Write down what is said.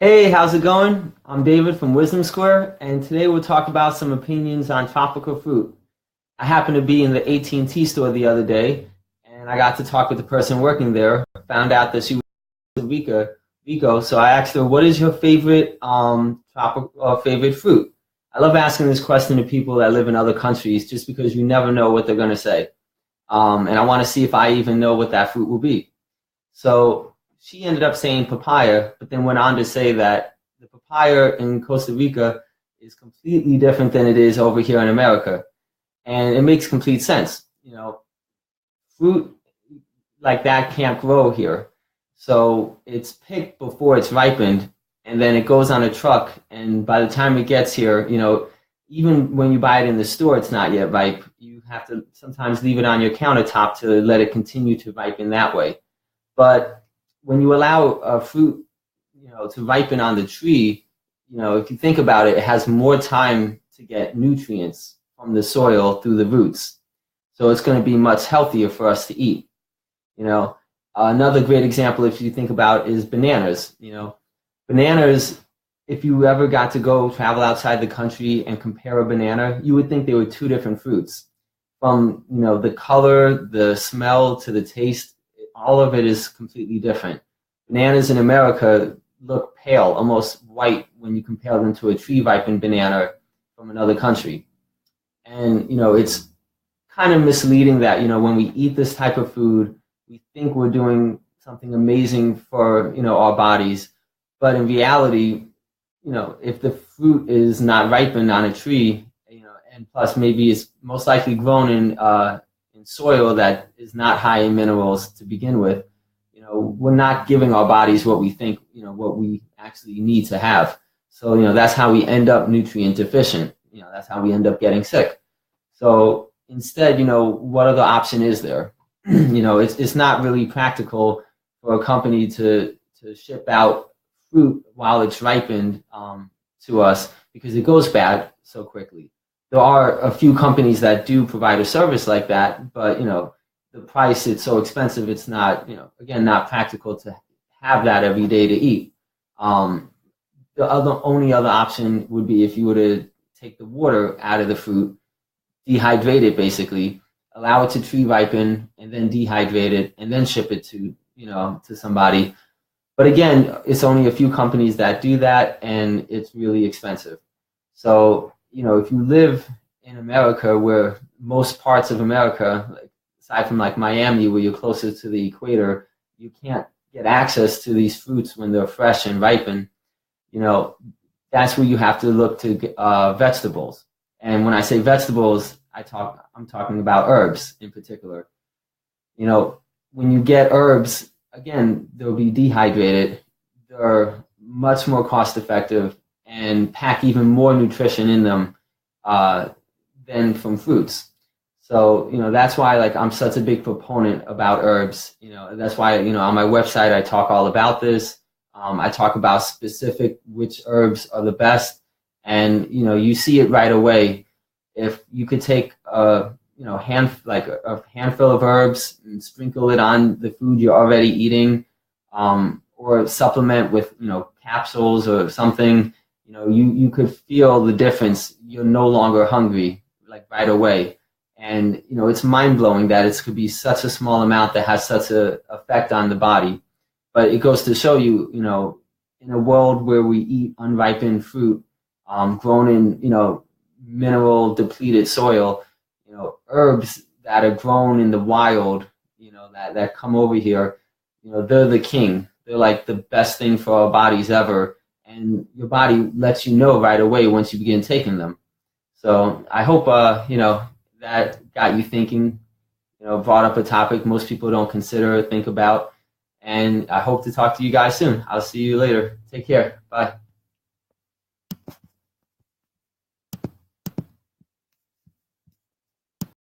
Hey, how's it going? I'm David from Wisdom Square, and today we'll talk about some opinions on tropical fruit. I happened to be in the AT&T store the other day, and I got to talk with the person working there. Found out that she was Vico. So I asked her, "What is your favorite tropical favorite fruit?" I love asking this question to people that live in other countries, just because you never know what they're going to say, and I want to see if I even know what that fruit will be. So she ended up saying papaya, but then went on to say that the papaya in Costa Rica is completely different than it is over here in America. And it makes complete sense. Fruit like that can't grow here. So it's picked before it's ripened, and then it goes on a truck. And by the time it gets here, even when you buy it in the store, it's not yet ripe. You have to sometimes leave it on your countertop to let it continue to ripen that way. But when you allow a fruit, to ripen on the tree, if you think about it, it has more time to get nutrients from the soil through the roots. So it's going to be much healthier for us to eat. Another great example, if you think about, is bananas. Bananas, if you ever got to go travel outside the country and compare a banana, you would think they were two different fruits. From, the color, the smell, to the taste, all of it is completely different. Bananas in America look pale, almost white, when you compare them to a tree ripened banana from another country. And, it's kind of misleading that, when we eat this type of food, we think we're doing something amazing for, our bodies. But in reality, if the fruit is not ripened on a tree, and plus maybe it's most likely grown in soil that is not high in minerals to begin with, we're not giving our bodies what we think, what we actually need to have. So, that's how we end up nutrient deficient. That's how we end up getting sick. So instead, what other option is there? It's not really practical for a company to ship out fruit while it's ripened to us, because it goes bad so quickly. There are a few companies that do provide a service like that, but the price, it's so expensive, it's not, again, not practical to have that every day to eat. Only other option would be if you were to take the water out of the fruit, dehydrate it basically, allow it to tree ripen, and then dehydrate it, and then ship it to somebody. But again, it's only a few companies that do that, and it's really expensive. So, if you live in America, where most parts of America, like, aside from like Miami, where you're closer to the equator, you can't get access to these fruits when they're fresh and ripen. That's where you have to look to vegetables. And when I say vegetables, I'm talking about herbs in particular. When you get herbs, again, they'll be dehydrated. They're much more cost effective and pack even more nutrition in them than from fruits. So, that's why, like, I'm such a big proponent about herbs. That's why, on my website, I talk all about this. I talk about specific which herbs are the best. And, you see it right away. If you could take a handful of herbs and sprinkle it on the food you're already eating, or supplement with, capsules or something, you could feel the difference. You're no longer hungry, like, right away. And, it's mind-blowing that it could be such a small amount that has such an effect on the body. But it goes to show you, in a world where we eat unripened fruit, grown in, mineral depleted soil, herbs that are grown in the wild, that come over here, they're the king. They're like the best thing for our bodies ever. And your body lets you know right away once you begin taking them. So I hope, that got you thinking, brought up a topic most people don't consider or think about. And I hope to talk to you guys soon. I'll see you later. Take care. Bye.